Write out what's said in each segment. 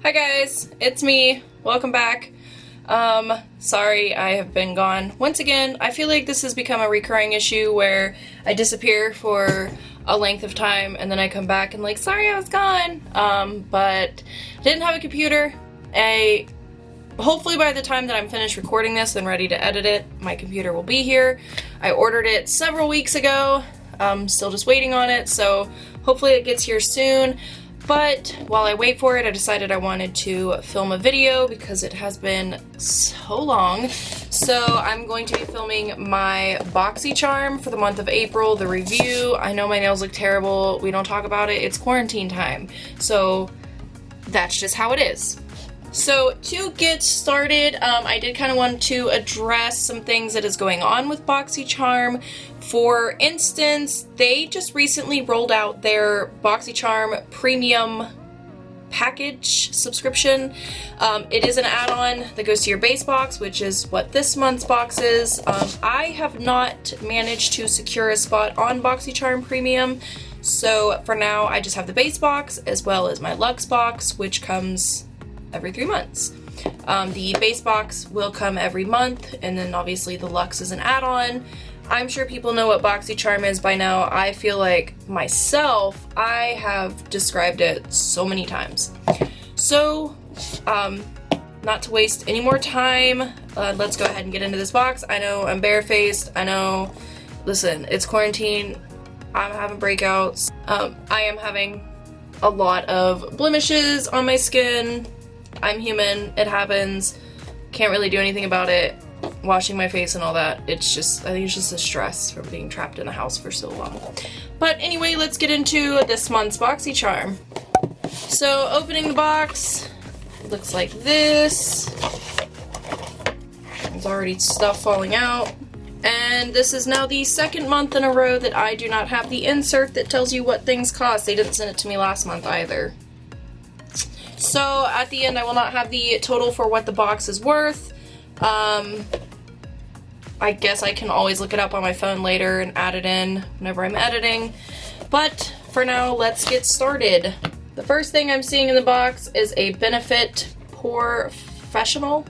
Hi guys, it's me. Welcome back. Sorry I have been gone. Once again, I feel like this has become a recurring issue where I disappear for a length of time and then I come back and like, sorry I was gone. But I didn't have a computer. Hopefully by the time that I'm finished recording this and ready to edit it, my computer will be here. I ordered it several weeks ago. I'm still just waiting on it, so hopefully it gets here soon. But while I wait for it, I decided I wanted to film a video because it has been so long. So I'm going to be filming my BOXYCHARM for the month of April, the review. I know my nails look terrible. We don't talk about it. It's quarantine time. So that's just how it is. So to get started, I did kind of want to address some things that is going on with BOXYCHARM. For instance, they just recently rolled out their BOXYCHARM premium package subscription. It is an add-on that goes to your base box, which is what this month's box is. I have not managed to secure a spot on BOXYCHARM premium, so for now I just have the base box as well as my Luxe box, which comes every 3 months. The base box will come every month, and then obviously the Luxe is an add-on. I'm sure people know what BOXYCHARM is by now. I feel like myself, I have described it so many times. So, not to waste any more time, let's go ahead and get into this box. I know I'm barefaced, I know, listen, it's quarantine, I'm having breakouts, I am having a lot of blemishes on my skin. I'm human, it happens, can't really do anything about it. Washing my face and all that, it's just, I think it's just a stress from being trapped in a house for so long. But anyway, let's get into this month's BOXYCHARM. So opening the box, it looks like this. There's already stuff falling out. And this is now the second month in a row that I do not have the insert that tells you what things cost. They didn't send it to me last month either. So at the end I will not have the total for what the box is worth. I guess I can always look it up on my phone later and add it in whenever I'm editing. But for now, let's get started. The first thing I'm seeing in the box is a Benefit Professional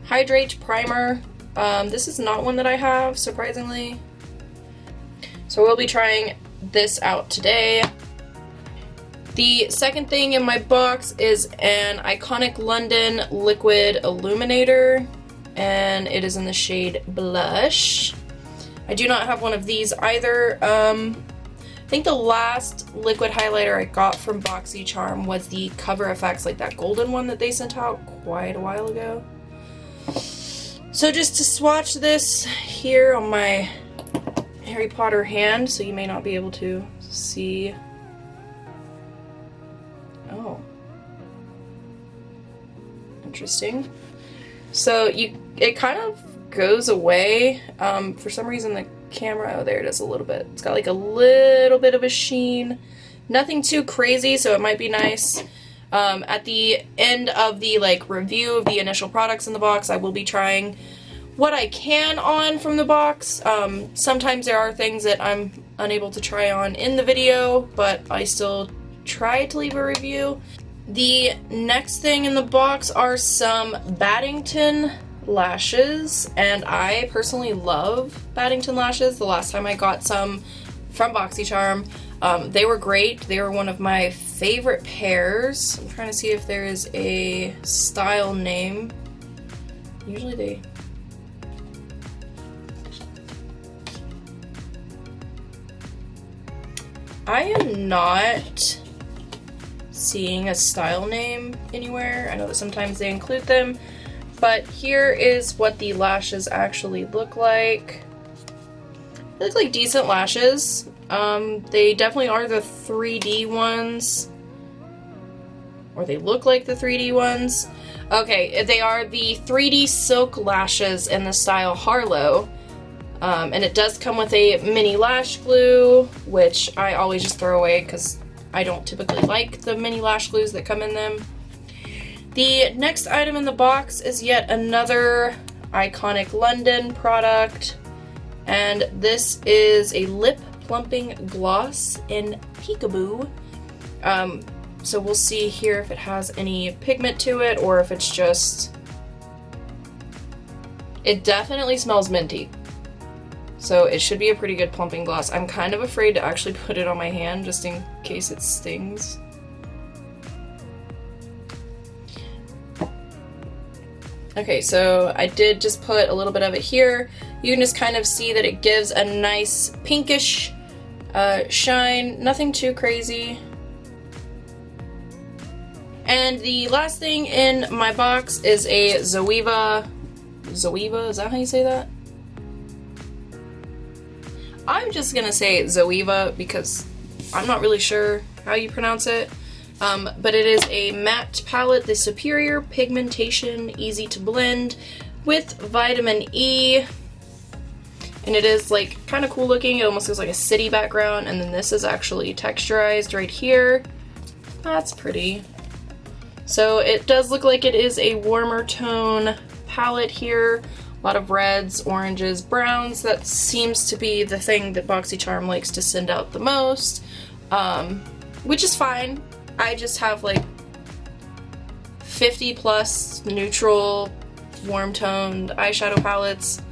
Hydrate Primer. This is not one that I have, surprisingly. So we'll be trying this out today. The second thing in my box is an Iconic London Liquid Illuminator, and it is in the shade Blush. I do not have one of these either. I think the last liquid highlighter I got from BOXYCHARM was the Cover FX, like that golden one that they sent out quite a while ago. So just to swatch this here on my Harry Potter hand, so you may not be able to see. Oh. Interesting. So it kind of goes away. For some reason the camera, oh there it is a little bit. It's got like a little bit of a sheen. Nothing too crazy, so it might be nice. At the end of the review of the initial products in the box, I will be trying what I can on from the box. Sometimes there are things that I'm unable to try on in the video, but I still try to leave a review. The next thing in the box are some Baddington lashes, and I personally love Baddington lashes. The last time I got some from BOXYCHARM, they were great. They were one of my favorite pairs. I'm trying to see if there is a style name. Usually they... I am not seeing a style name anywhere. I know that sometimes they include them, but here is what the lashes actually look like. They look like decent lashes. They definitely are the 3D ones, or they look like the 3D ones. Okay, they are the 3D silk lashes in the style Harlow. And it does come with a mini lash glue, which I always just throw away because I don't typically like the mini lash glues that come in them. The next item in the box is yet another Iconic London product, and this is a lip plumping gloss in Peekaboo. So we'll see here if it has any pigment to it or if it's just... It definitely smells minty. So it should be a pretty good plumping gloss. I'm kind of afraid to actually put it on my hand just in case it stings. Okay, so I did just put a little bit of it here. You can just kind of see that it gives a nice pinkish shine, nothing too crazy. And the last thing in my box is a Zoeva, is that how you say that? I'm just gonna say Zoeva because I'm not really sure how you pronounce it. But it is a matte palette, the Superior Pigmentation Easy to Blend with Vitamin E. And it is like kind of cool looking. It almost gives like a city background. And then this is actually texturized right here. That's pretty. So it does look like it is a warmer tone palette here. A lot of reds, oranges, browns. That seems to be the thing that BOXYCHARM likes to send out the most, which is fine. I just have like 50 plus neutral, warm toned eyeshadow palettes.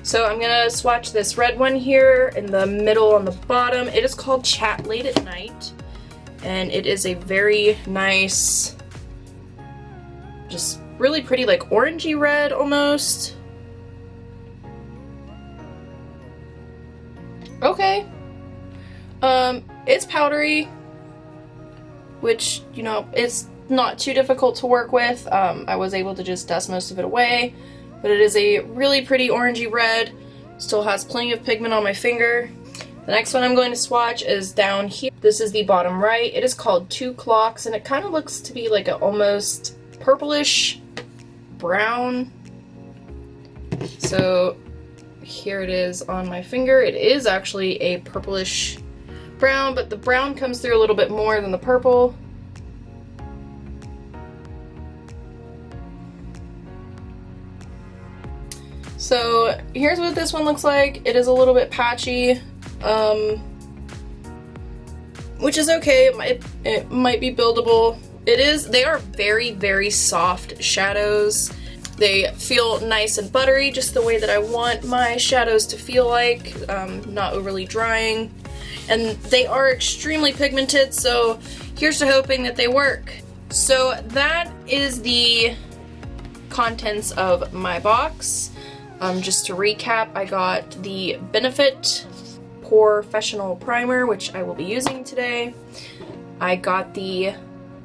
So I'm gonna swatch this red one here in the middle on the bottom. It is called Chat Late at Night, and it is a very nice, just really pretty, like orangey red almost. Okay. It's powdery, which, you know, it's not too difficult to work with. I was able to just dust most of it away, but it is a really pretty orangey red. Still has plenty of pigment on my finger. The next one I'm going to swatch is down here. This is the bottom right. It is called Two Clocks, and it kind of looks to be like an almost purplish brown. So here it is on my finger. It is actually a purplish brown, but the brown comes through a little bit more than the purple. So here's what this one looks like. It is a little bit patchy, which is okay. It might be buildable. They are very, very soft shadows. They feel nice and buttery, just the way that I want my shadows to feel like, not overly drying. And they are extremely pigmented, so here's to hoping that they work. So that is the contents of my box. Just to recap, I got the Benefit Professional Primer, which I will be using today. I got the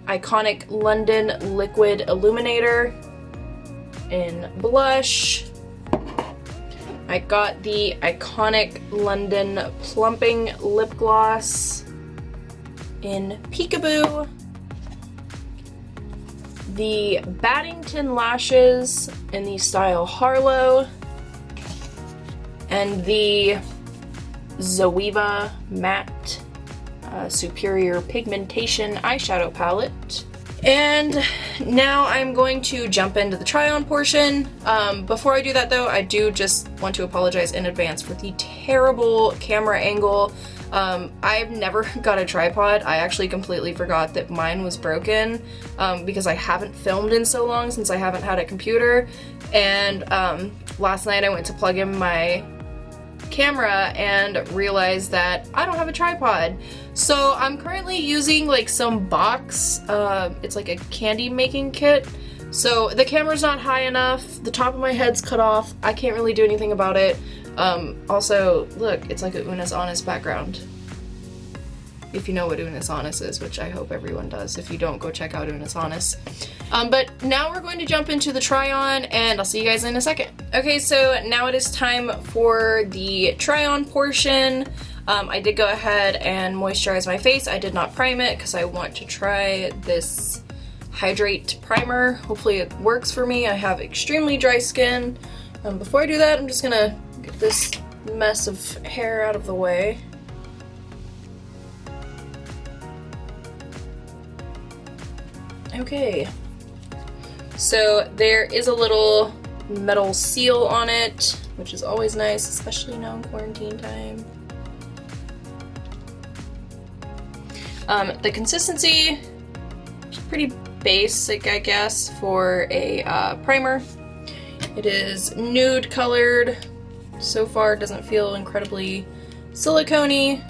Iconic London Liquid Illuminator in blush. I got the Iconic London Plumping Lip Gloss in Peekaboo. The Baddington Lashes in the style Harlow. And the Zoeva Matte Superior Pigmentation Eyeshadow Palette. And now I'm going to jump into the try-on portion. Before I do that though, I do just want to apologize in advance for the terrible camera angle. I've never got a tripod. I actually completely forgot that mine was broken because I haven't filmed in so long since I haven't had a computer. And last night I went to plug in my camera and realized that I don't have a tripod. So I'm currently using like some box, it's like a candy making kit. So the camera's not high enough, the top of my head's cut off, I can't really do anything about it. Also, look, it's like a Unis Honest background. If you know what Unis Honest is, which I hope everyone does. If you don't, go check out Unis Honest. But now we're going to jump into the try-on, and I'll see you guys in a second. Okay, so now it is time for the try-on portion. I did go ahead and moisturize my face. I did not prime it because I want to try this Hydrate Primer. Hopefully it works for me. I have extremely dry skin. Before I do that, I'm just gonna get this mess of hair out of the way. Okay, so there is a little metal seal on it, which is always nice, especially now in quarantine time. The consistency is pretty basic, I guess, for a primer. It is nude colored. So far, it doesn't feel incredibly silicone-y.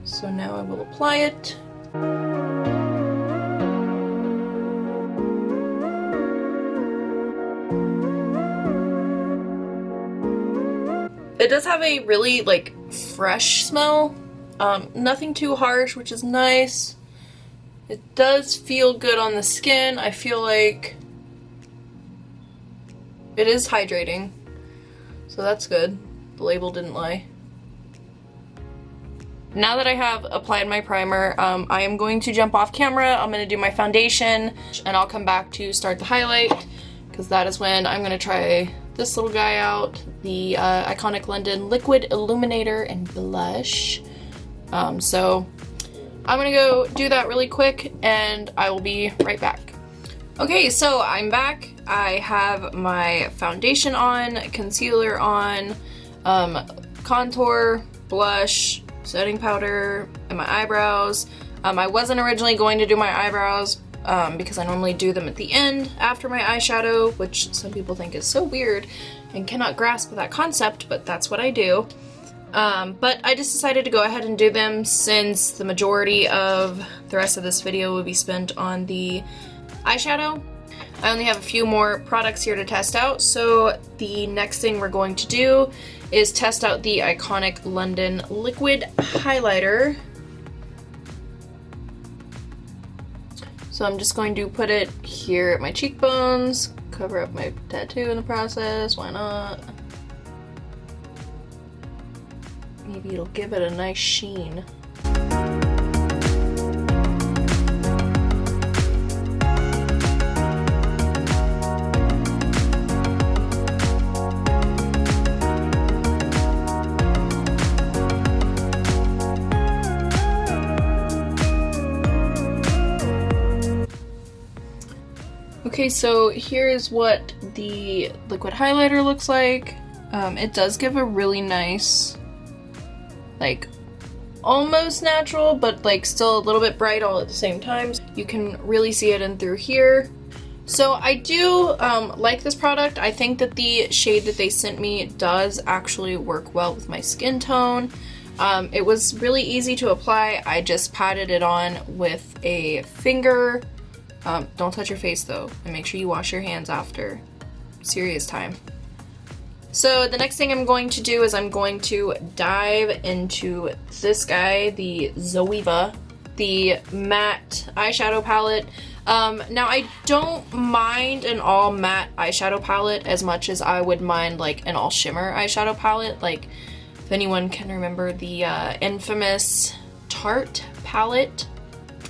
So now I will apply it. It does have a really like fresh smell. Nothing too harsh, which is nice. It does feel good on the skin. I feel like it is hydrating, so that's good. The label didn't lie. Now that I have applied my primer, I am going to jump off camera. I'm going to do my foundation, and I'll come back to start the highlight, because that is when I'm going to try this little guy out, the Iconic London Liquid Illuminator and Blush. So I'm gonna go do that really quick and I will be right back. Okay, so I'm back. I have my foundation on, concealer on, contour, blush, setting powder, and my eyebrows. I wasn't originally going to do my eyebrows because I normally do them at the end after my eyeshadow, which some people think is so weird and cannot grasp that concept, but that's what I do. But I just decided to go ahead and do them since the majority of the rest of this video will be spent on the eyeshadow. I only have a few more products here to test out, so the next thing we're going to do is test out the Iconic London Liquid Highlighter. So I'm just going to put it here at my cheekbones, cover up my tattoo in the process, why not? Maybe it'll give it a nice sheen. Okay, so here's what the liquid highlighter looks like. It does give a really nice, like, almost natural, but like still a little bit bright all at the same time. You can really see it in through here. So I do like this product. I think that the shade that they sent me does actually work well with my skin tone. It was really easy to apply. I just patted it on with a finger. Don't touch your face though, and make sure you wash your hands after. Serious time. So the next thing I'm going to do is I'm going to dive into this guy, the Zoeva, the matte eyeshadow palette. Now I don't mind an all matte eyeshadow palette as much as I would mind like an all shimmer eyeshadow palette. Like, if anyone can remember the infamous Tarte palette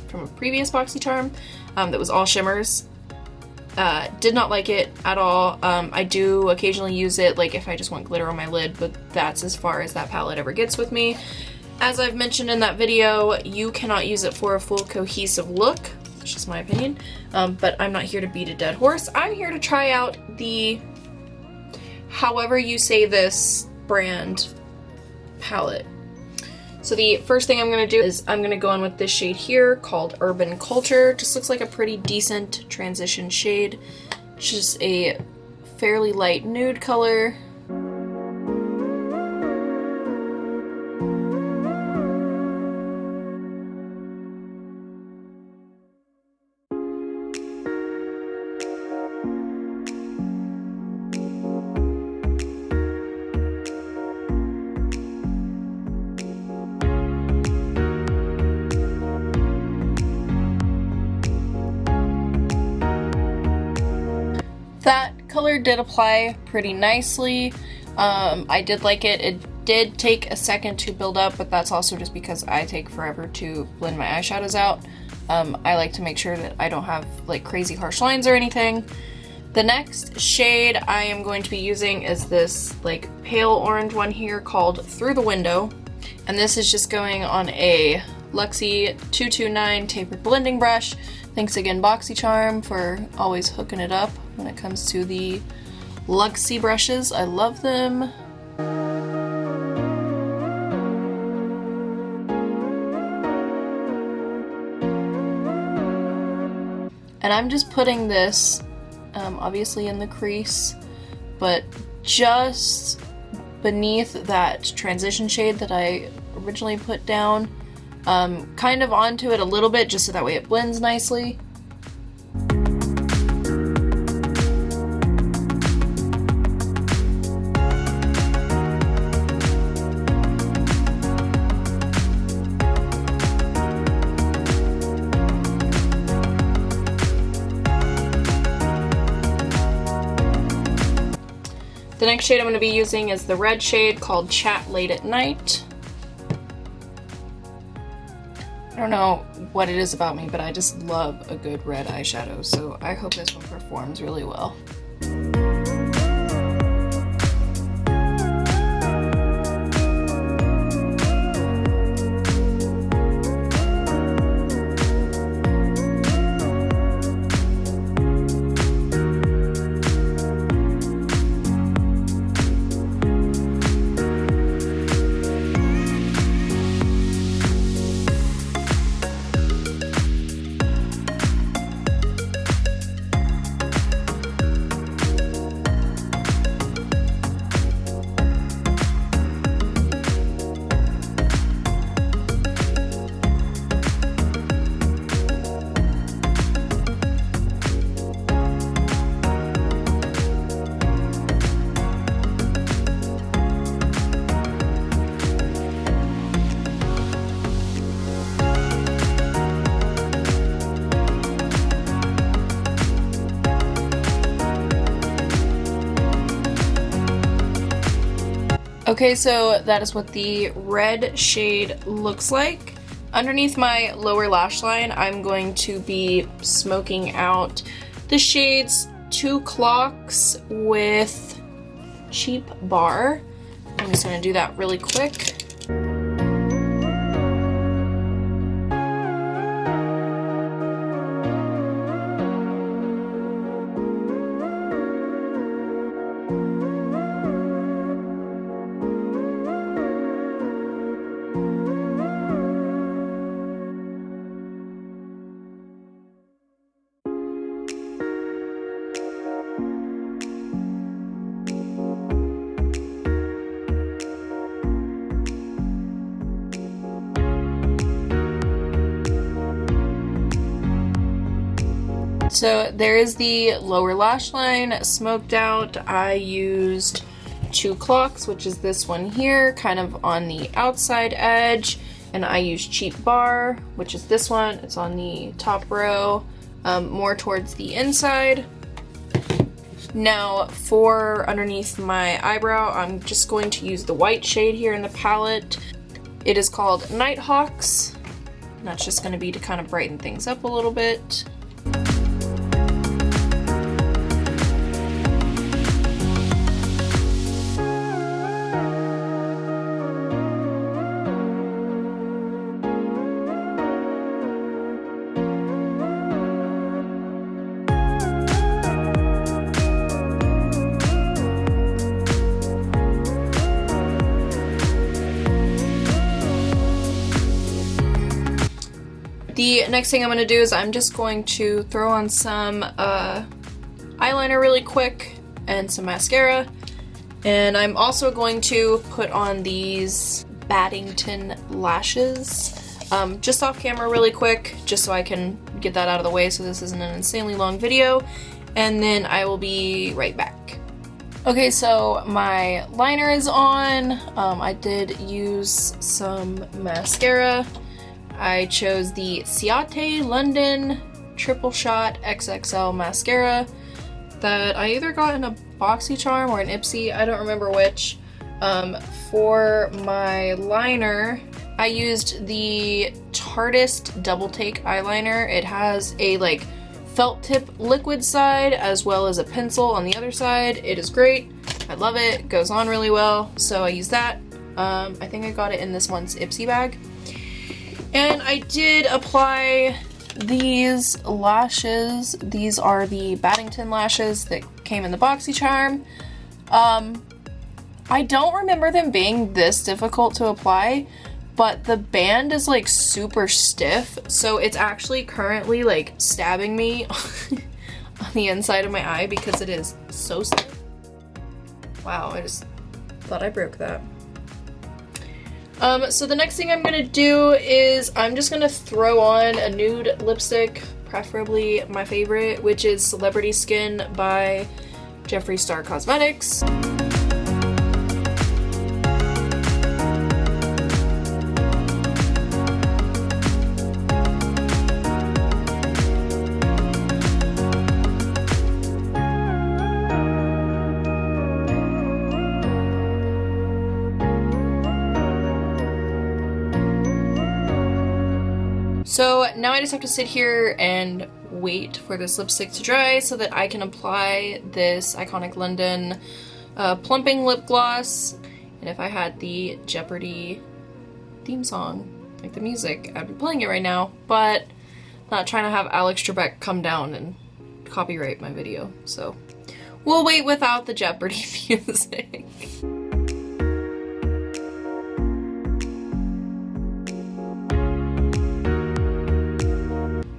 from a previous BOXYCHARM that was all shimmers. Did not like it at all. I do occasionally use it like if I just want glitter on my lid, but that's as far as that palette ever gets with me. As I've mentioned in that video, you cannot use it for a full cohesive look. It's just my opinion. But I'm not here to beat a dead horse. I'm here to try out the, however you say this brand palette. So the first thing I'm going to do is I'm going to go in with this shade here called Urban Culture. Just looks like a pretty decent transition shade. It's just a fairly light nude color. That color did apply pretty nicely. I did like it. It did take a second to build up, but that's also just because I take forever to blend my eyeshadows out. I like to make sure that I don't have like crazy harsh lines or anything. The next shade I am going to be using is this like pale orange one here called Through the Window. And this is just going on a Luxie 229 tapered blending brush. Thanks again BOXYCHARM for always hooking it up when it comes to the Luxie brushes. I love them. And I'm just putting this obviously in the crease, but just beneath that transition shade that I originally put down, kind of onto it a little bit just so that way it blends nicely. The next shade I'm going to be using is the red shade called Chat Late at Night. I don't know what it is about me, but I just love a good red eyeshadow, so I hope this one performs really well. Okay, so that is what the red shade looks like. Underneath my lower lash line, I'm going to be smoking out the shades 2 Clocks with Cheap Bar. I'm just going to do that really quick. So there is the lower lash line smoked out. I used 2 Clocks, which is this one here, kind of on the outside edge, and I used Cheap Bar, which is this one. It's on the top row, more towards the inside. Now for underneath my eyebrow, I'm just going to use the white shade here in the palette. It is called Nighthawks, and that's just going to be to kind of brighten things up a little bit. The next thing I'm going to do is I'm just going to throw on some eyeliner really quick and some mascara. And I'm also going to put on these Baddington lashes just off camera really quick, just so I can get that out of the way so this isn't an insanely long video. And then I will be right back. Okay, so my liner is on. I did use some mascara. I chose the Ciate London Triple Shot XXL mascara that I either got in a BOXYCHARM or an Ipsy, I don't remember which. For my liner, I used the Tartist Double Take eyeliner. It has a like felt tip liquid side as well as a pencil on the other side. It is great. I love it. It goes on really well, so I use that. I think I got it in this one's Ipsy bag. And I did apply these lashes. These are the Baddington lashes that came in the BOXYCHARM. I don't remember them being this difficult to apply, but the band is like super stiff, so it's actually currently like stabbing me on the inside of my eye because it is so stiff. Wow, I just thought I broke that. So the next thing I'm gonna do is I'm just gonna throw on a nude lipstick, preferably my favorite, which is Celebrity Skin by Jeffree Star Cosmetics. So now I just have to sit here and wait for this lipstick to dry so that I can apply this Iconic London plumping lip gloss. And if I had the Jeopardy theme song, like the music, I'd be playing it right now, but not trying to have Alex Trebek come down and copyright my video. So we'll wait without the Jeopardy music.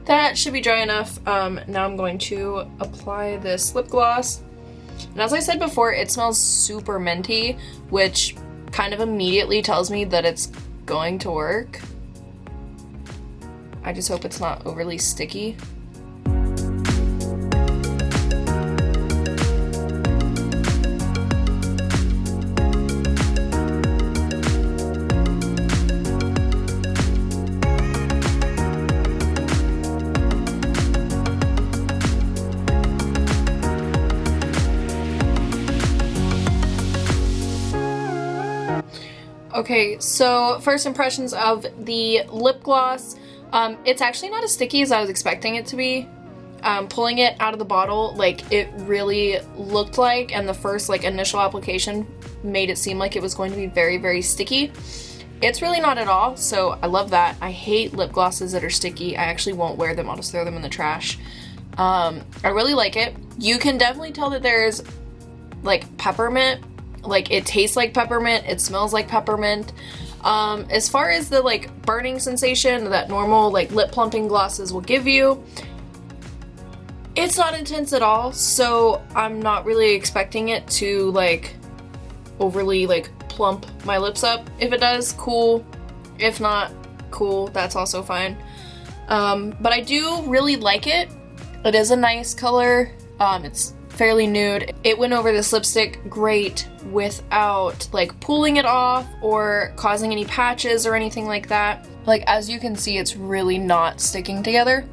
That should be dry enough. Now I'm going to apply this lip gloss. And as I said before, it smells super minty, which kind of immediately tells me that it's going to work. I just hope it's not overly sticky. Okay, so first impressions of the lip gloss. It's actually not as sticky as I was expecting it to be. Pulling it out of the bottle, like it really looked like, and the first like initial application made it seem like it was going to be very, very sticky. It's really not at all, so I love that. I hate lip glosses that are sticky. I actually won't wear them. I'll just throw them in the trash. I really like it. You can definitely tell that there's like peppermint. Like it tastes like peppermint, it smells like peppermint. As far as the like burning sensation that normal like lip plumping glosses will give you, it's not intense at all, so I'm not really expecting it to like overly like plump my lips up. If it does, cool. If not, cool, that's also fine. But I do really like it. It is a nice color. It's fairly nude. It went over this lipstick great without like pulling it off or causing any patches or anything like that. Like as you can see, it's really not sticking together.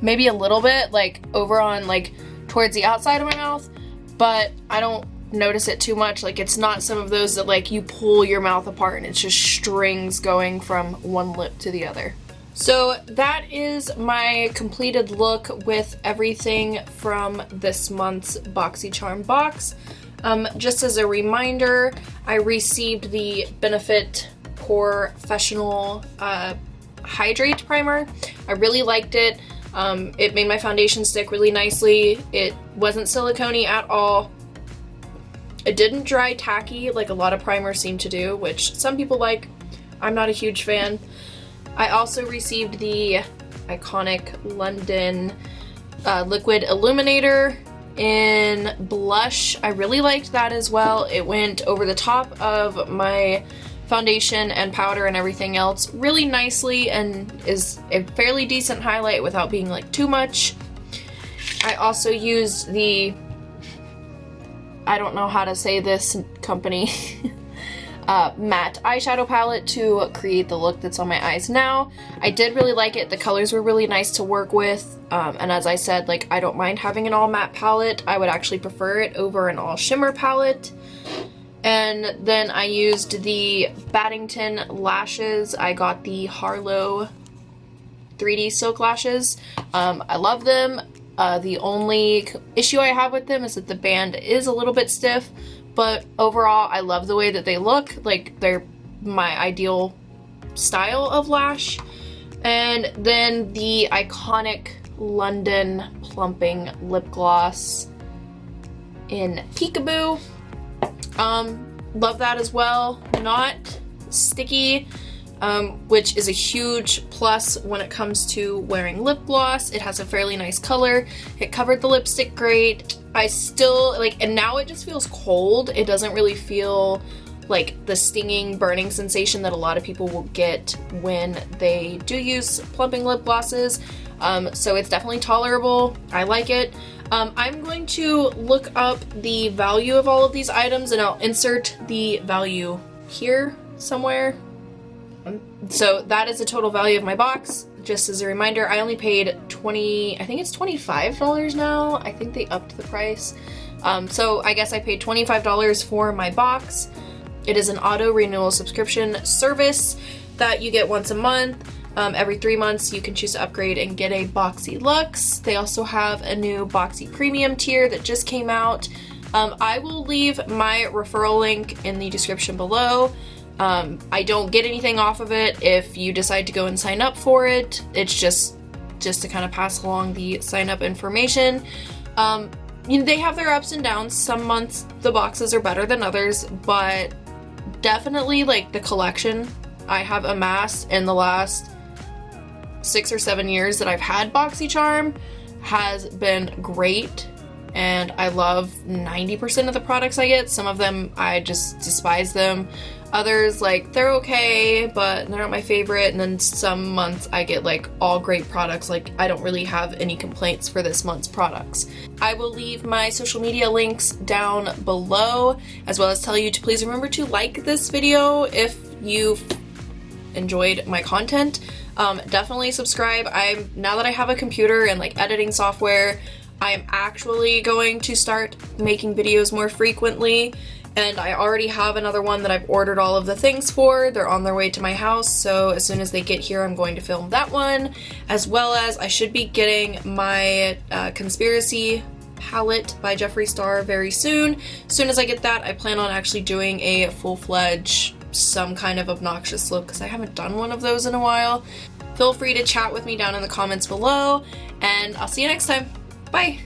Maybe a little bit like over on like towards the outside of my mouth, but I don't notice it too much. Like it's not some of those that like you pull your mouth apart and it's just strings going from one lip to the other. So that is my completed look with everything from this month's BOXYCHARM box. Just as a reminder, I received the Benefit Professional Hydrate Primer. I really liked it. It made my foundation stick really nicely. It wasn't silicone-y at all. It didn't dry tacky like a lot of primers seem to do, which some people like. I'm not a huge fan. I also received the Iconic London Liquid Illuminator in blush. I really liked that as well. It went over the top of my foundation and powder and everything else really nicely and is a fairly decent highlight without being like too much. I also used the, I don't know how to say this company, matte eyeshadow palette to create the look that's on my eyes now. I did really like it. The colors were really nice to work with, and as I said, like I don't mind having an all matte palette. I would actually prefer it over an all shimmer palette. And then I used the Baddington lashes. I got the Harlow 3D silk lashes. I love them. The only issue I have with them is that the band is a little bit stiff, but overall I love the way that they look. Like they're my ideal style of lash. And then the Iconic London Plumping Lip Gloss in Peekaboo. Love that as well. Not sticky, which is a huge plus when it comes to wearing lip gloss. It has a fairly nice color. It covered the lipstick great. I still, like, and now it just feels cold. It doesn't really feel like the stinging, burning sensation that a lot of people will get when they do use plumping lip glosses. So it's definitely tolerable. I like it. I'm going to look up the value of all of these items and I'll insert the value here somewhere. So that is the total value of my box. Just as a reminder, I only paid I think it's $25 now. I think they upped the price. So I guess I paid $25 for my box. It is an auto renewal subscription service that you get once a month. Every 3 months you can choose to upgrade and get a Boxy Luxe. They also have a new Boxy Premium tier that just came out. I will leave my referral link in the description below. I don't get anything off of it if you decide to go and sign up for it. It's just to kind of pass along the sign up information. You know, they have their ups and downs. Some months the boxes are better than others, but definitely like the collection I have amassed in the last 6 or 7 years that I've had BOXYCHARM has been great, and I love 90% of the products I get. Some of them I just despise them. Others, like, they're okay, but they're not my favorite. And then some months I get like all great products. Like, I don't really have any complaints for this month's products. I will leave my social media links down below, as well as tell you to please remember to like this video if you've enjoyed my content. Definitely subscribe. Now that I have a computer and like editing software, I'm actually going to start making videos more frequently. And I already have another one that I've ordered all of the things for. They're on their way to my house, so as soon as they get here, I'm going to film that one. As well as I should be getting my Conspiracy palette by Jeffree Star very soon. As soon as I get that, I plan on actually doing a full-fledged, some kind of obnoxious look, because I haven't done one of those in a while. Feel free to chat with me down in the comments below, and I'll see you next time. Bye!